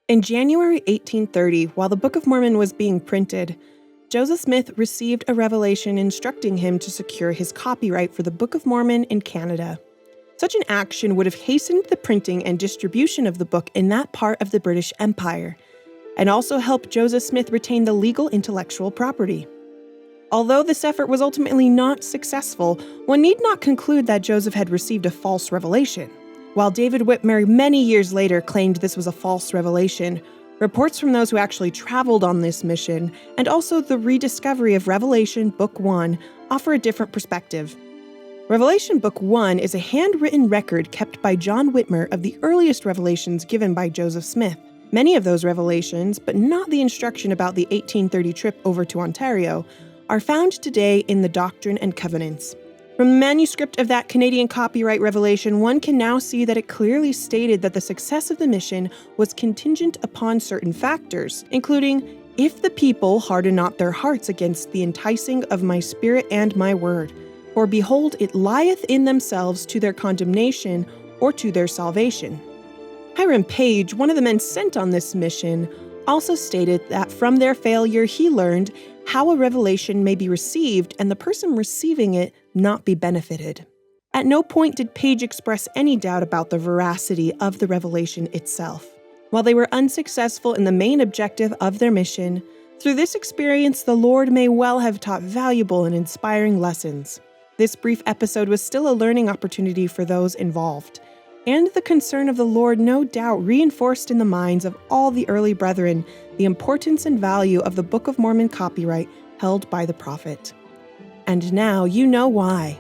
In January 1830, while the Book of Mormon was being printed, Joseph Smith received a revelation instructing him to secure his copyright for the Book of Mormon in Canada. Such an action would have hastened the printing and distribution of the book in that part of the British Empire, and also helped Joseph Smith retain the legal intellectual property. Although this effort was ultimately not successful, one need not conclude that Joseph had received a false revelation. While David Whitmer many years later claimed this was a false revelation, reports from those who actually traveled on this mission, and also the rediscovery of Revelation Book 1, offer a different perspective. Revelation Book 1 is a handwritten record kept by John Whitmer of the earliest revelations given by Joseph Smith. Many of those revelations, but not the instruction about the 1830 trip over to Ontario, are found today in the Doctrine and Covenants. From the manuscript of that Canadian copyright revelation, one can now see that it clearly stated that the success of the mission was contingent upon certain factors, including, "If the people harden not their hearts against the enticing of my spirit and my word, for behold, it lieth in themselves to their condemnation or to their salvation." Hiram Page, one of the men sent on this mission, also stated that from their failure he learned how a revelation may be received and the person receiving it not be benefited. At no point did Page express any doubt about the veracity of the revelation itself. While they were unsuccessful in the main objective of their mission, through this experience the Lord may well have taught valuable and inspiring lessons. This brief episode was still a learning opportunity for those involved, and the concern of the Lord no doubt reinforced in the minds of all the early brethren the importance and value of the Book of Mormon copyright held by the prophet. And now you know why.